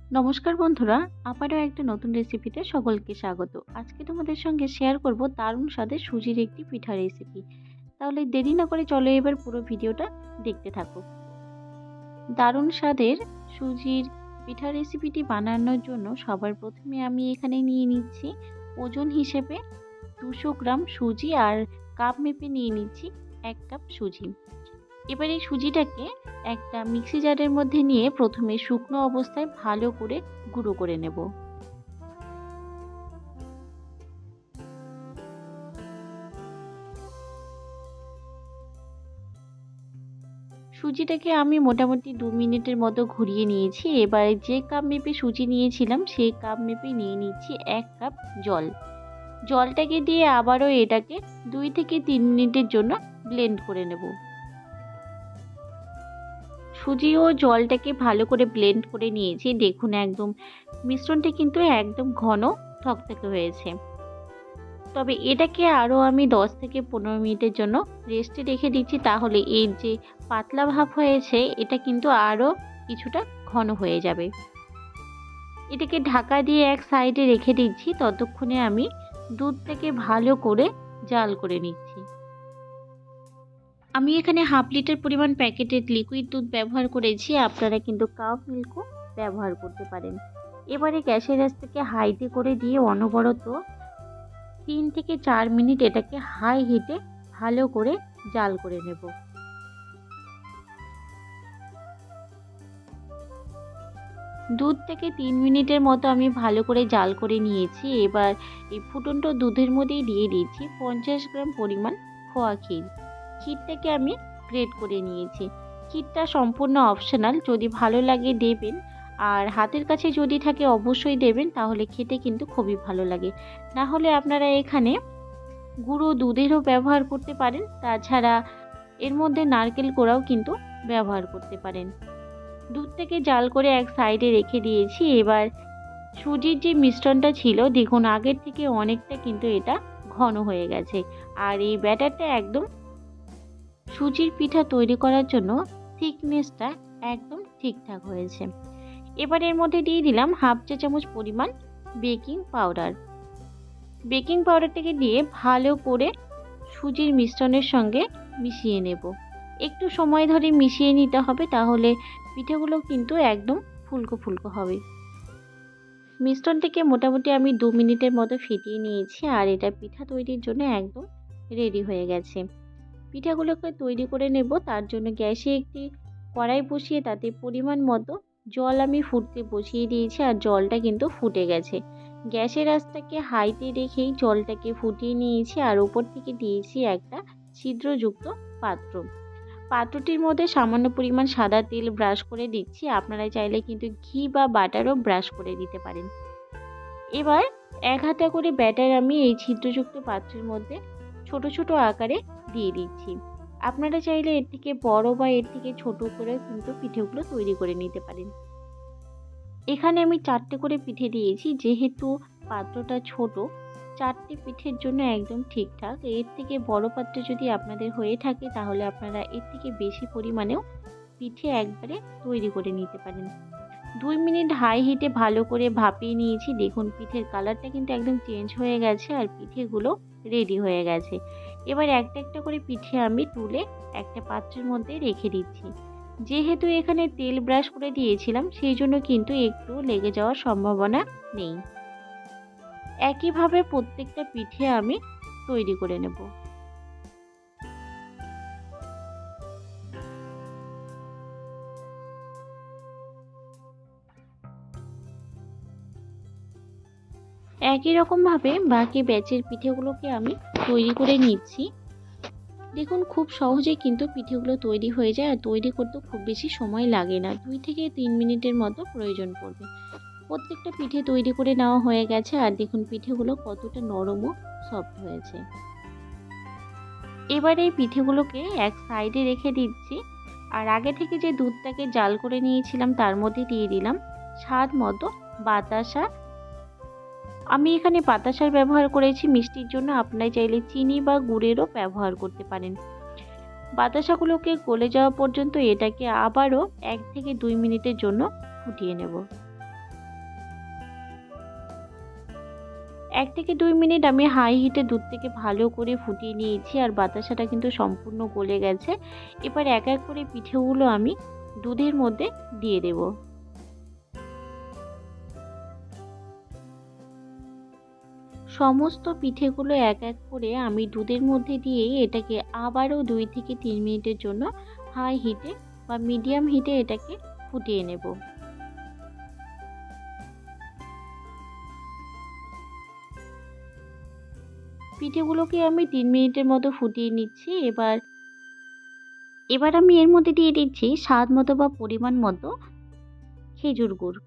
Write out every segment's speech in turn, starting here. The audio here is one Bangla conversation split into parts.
নমস্কার বন্ধুরা, আবারও একটা নতুন রেসিপিতে সকলকে স্বাগত। আজকে তোমাদের সঙ্গে শেয়ার করব দারুণ স্বাদের সুজির একটি পিঠা রেসিপি। তাহলে দেরি না করে চলো এবার পুরো ভিডিওটা দেখতে থাকো। দারুণ স্বাদের সুজির পিঠা রেসিপিটি বানানোর জন্য সবার প্রথমে আমি এখানে নিয়ে নিচ্ছি ওজন হিসেবে 200 গ্রাম সুজি আর কাপ মেপে নিয়ে নিচ্ছি 1 কাপ সুজি। এবার এই সুজিটাকে একটা মিক্সি জারের মধ্যে নিয়ে প্রথমে শুকনো অবস্থায় ভালো করে গুঁড়ো করে নেব। সুজিটাকে আমি মোটামুটি 2 মিনিটের মতো ঘুরিয়ে নিয়েছি। এবারে যে কাপ মেপে সুজি নিয়েছিলাম সেই কাপ মেপে নিয়ে নিচ্ছি 1 কাপ জল। জলটাকে দিয়ে আবারও এটাকে 2 থেকে 3 মিনিটের জন্য ব্লেন্ড করে নেব। সুজি ও জলটাকে ভালো করে ব্লেন্ড করে নিয়েছি। দেখুন একদম মিশ্রণটা কিন্তু একদম ঘন থকথকে হয়েছে। তবে এটাকে আরও আমি 10 থেকে 15 মিনিটের জন্য রেস্টে রেখে দিচ্ছি, তাহলে এর যে পাতলা ভাব হয়েছে এটা কিন্তু আরও কিছুটা ঘন হয়ে যাবে। এটাকে ঢাকা দিয়ে এক সাইডে রেখে দিচ্ছি, ততক্ষণে আমি দুধটাকে ভালো করে জাল করে নিচ্ছি। আমি এখানে হাফ লিটার পরিমাণ প্যাকেটের লিকুইড দুধ ব্যবহার করেছি, আপনারা কিন্তু কাউ মিল্কও ব্যবহার করতে পারেন। এবারে গ্যাসের আঁচটাকে হাইতে করে দিয়ে অনবরত 3 থেকে 4 মিনিট এটাকে হাই হিটে ভালো করে জাল করে নেব। দুধ থেকে 3 মিনিটের মতো আমি ভালো করে জাল করে নিয়েছি। এবার এই ফুটন্ত দুধের মধ্যেই দিয়ে দিচ্ছি 50 গ্রাম পরিমাণ খোয়া ক্ষীর। ক্ষীরটাকে আমি গ্রেট করে নিয়েছি। ক্ষীরটা সম্পূর্ণ অপশনাল, যদি ভালো লাগে দেবেন, আর হাতের কাছে যদি থাকে অবশ্যই দেবেন, তাহলে খেতে কিন্তু খুবই ভালো লাগে। না হলে আপনারা এখানে গুঁড়ো দুধেরও ব্যবহার করতে পারেন, তাছাড়া এর মধ্যে নারকেল কোড়াও কিন্তু ব্যবহার করতে পারেন। দুধটাকে জাল করে এক সাইডে রেখে দিয়েছি। এবার সুজির যে মিশ্রণটা ছিল দেখুন আগের থেকে অনেকটা কিন্তু এটা ঘন হয়ে গেছে, আর এই ব্যাটারটা একদম সুজির পিঠা তৈরি করার জন্য থিকনেসটা একদম ঠিকঠাক হয়েছে। এবার এর মধ্যে দিয়ে দিলাম হাফ চা চামচ পরিমাণ বেকিং পাউডার। বেকিং পাউডারটাকে দিয়ে ভালো করে সুজির মিশ্রণের সঙ্গে মিশিয়ে নেব। একটু সময় ধরে মিশিয়ে নিতে হবে, তাহলে পিঠেগুলো কিন্তু একদম ফুলকো ফুলকো হবে। মিশ্রণটাকে মোটামুটি আমি 2 মিনিটের মতো ফেটিয়ে নিয়েছি, আর এটা পিঠা তৈরির জন্য একদম রেডি হয়ে গেছে। পিঠাগুলোকে তৈরি করে নেব, তার জন্য গ্যাসে একটি কড়াই বসিয়ে তাতে পরিমাণ মতো জল আমি ফুটতে বসিয়ে দিয়েছি, আর জলটা কিন্তু ফুটে গেছে। গ্যাসের আঁচটাকে হাইতে রেখেই জলটাকে ফুটিয়ে নিয়েছি, আর উপর থেকে দিয়েছি একটা ছিদ্রযুক্ত পাত্র। পাত্রটির মধ্যে সামান্য পরিমাণ সাদা তেল ব্রাশ করে দিচ্ছি, আপনারা চাইলে কিন্তু ঘি বা বাটারও ব্রাশ করে দিতে পারেন। এবার এক হাতা করে ব্যাটার আমি এই ছিদ্রযুক্ত পাত্রের মধ্যে ছোট ছোট আকারে দিয়ে দিচ্ছি। আপনারা চাইলে এর থেকে বড় বা এর থেকে ছোট করে কিন্তু পিঠেগুলো তৈরি করে নিতে পারেন। এখানে আমি 4টে করে পিঠে দিয়েছি, যেহেতু পাত্রটা ছোট, 4টে পিঠের জন্য একদম ঠিকঠাক। এর থেকে বড় পাত্রে যদি আপনাদের হয়ে থাকে তাহলে আপনারা এর থেকে বেশি পরিমাণেও পিঠে একবারে তৈরি করে নিতে পারেন। 2 মিনিট হাই হিটে ভালো করে ভাপিয়ে নিয়েছি। দেখুন পিঠের কালারটা কিন্তু একদম চেঞ্জ হয়ে গেছে, আর পিঠেগুলো রেডি হয়ে গেছে। এবার একটা একটা করে পিঠে আমি তুলে একটা পাত্রের মধ্যে রেখে দিচ্ছি। যেহেতু এখানে তেল ব্রাশ করে দিয়েছিলাম, সেই জন্য কিন্তু একটু লেগে যাওয়ার সম্ভাবনা নেই। একইভাবে প্রত্যেকটা পিঠে আমি তৈরি করে নেব। একই রকমভাবে বাকি ব্যাচের পিঠেগুলোকে আমি তৈরি করে নিচ্ছি। দেখুন খুব সহজেই কিন্তু পিঠেগুলো তৈরি হয়ে যায়, আর তৈরি করতে খুব বেশি সময় লাগে না, 2 থেকে 3 মিনিটের মতো প্রয়োজন পড়বে। প্রত্যেকটা পিঠে তৈরি করে নেওয়া হয়ে গেছে, আর দেখুন পিঠেগুলো কতটা নরম ও সফট হয়েছে। এবার এই পিঠেগুলোকে এক সাইডে রেখে দিচ্ছি, আর আগে থেকে যে দুধটাকে জাল করে নিয়েছিলাম তার মধ্যে দিয়ে দিলাম স্বাদ মতো বাতাসা। আমি এখানে বাতাসার ব্যবহার করেছি মিষ্টির জন্য, আপনারা চাইলে চিনি বা গুড়েরও ব্যবহার করতে পারেন। বাতাসাগুলোকে গলে যাওয়া পর্যন্ত এটাকে আবারও 1 থেকে 2 মিনিটের জন্য ফুটিয়ে নেব। 1 থেকে 2 মিনিট আমি হাই হিটে দুধটাকে ভালো করে ফুটিয়ে নিয়েছি আর বাতাসাটা কিন্তু সম্পূর্ণ গলে গেছে। এবার এক এক করে পিঠেগুলো আমি দুধের মধ্যে দিয়ে দেব। সমস্ত পিঠেগুলো এক এক করে আমি দুধের মধ্যে দিয়ে এটাকে আবারও 2 থেকে 3 মিনিটের জন্য হাই হিটে বা মিডিয়াম হিটে এটাকে ফুটিয়ে নেব। পিঠেগুলোকে আমি 3 মিনিটের মতো ফুটিয়ে নিচ্ছি। এবার আমি এর মধ্যে দিয়ে দিচ্ছি স্বাদ মতো বা পরিমাণ মতো খেজুর গুড়।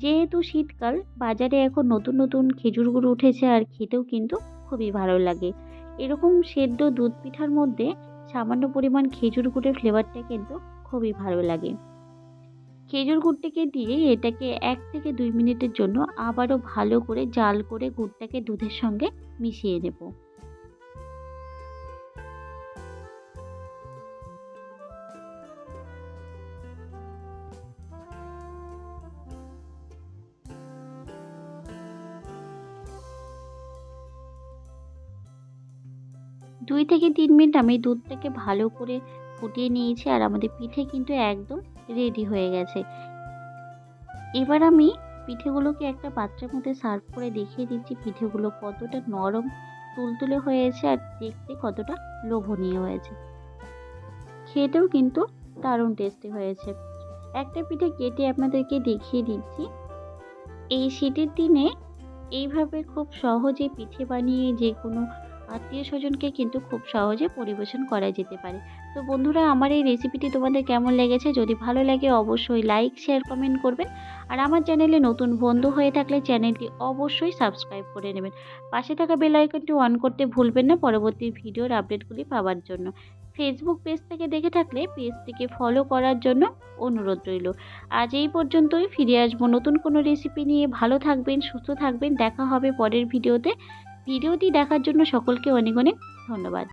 যেহেতু শীতকাল, বাজারে এখন নতুন নতুন খেজুর গুড় উঠেছে আর খেতেও কিন্তু খুবই ভালো লাগে। এরকম সেদ্ধ দুধ পিঠার মধ্যে সামান্য পরিমাণ খেজুর গুড়ের ফ্লেভারটা কিন্তু খুবই ভালো লাগে। খেজুর গুড়টাকে দিয়ে এটাকে 1 থেকে 2 মিনিটের জন্য আবারও ভালো করে জাল করে গুড়টাকে দুধের সঙ্গে মিশিয়ে নেব। 2 থেকে 3 মিনিট আমি দুধটাকে ভালো করে ফুটিয়ে নিয়েছি আর আমাদের পিঠে কিন্তু একদম রেডি হয়ে গেছে। এবার আমি পিঠেগুলোকে একটা পাত্রের মধ্যে সার্ভ করে দেখিয়ে দিচ্ছি পিঠেগুলো কতটা নরম তুলতুলে হয়েছে আর দেখতে কতটা লোভনীয় হয়েছে। খেতেও কিন্তু দারুণ টেস্টি হয়েছে। একটা পিঠে কেটে আপনাদেরকে দেখিয়ে দিচ্ছি। এই শীতের দিনে এইভাবে খুব সহজে পিঠে বানিয়ে যেকোনো আত্মীয়-স্বজনকে কিন্তু খুব সহজে পরিবেশন করা যেতে পারে। তো বন্ধুরা, আমার এই রেসিপিটি তোমাদের কেমন লেগেছে? যদি ভালো লাগে অবশ্যই লাইক, শেয়ার, কমেন্ট করবেন। আর আমার চ্যানেলে নতুন বন্ধু হয়ে থাকলে চ্যানেলটি অবশ্যই সাবস্ক্রাইব করে নেবেন। পাশে থাকা বেল আইকনটি অন করতে ভুলবেন না পরবর্তী ভিডিওর আপডেটগুলি পাওয়ার জন্য। ফেসবুক পেজ থেকে দেখে থাকলে পেজটিকে ফলো করার জন্য অনুরোধ রইল। আজ এই পর্যন্তই, ফিরে আসবো নতুন কোনো রেসিপি নিয়ে। ভালো থাকবেন, সুস্থ থাকবেন। দেখা হবে পরের ভিডিওতে। ভিডিওটি দেখার জন্য সকলকে অনেক অনেক ধন্যবাদ।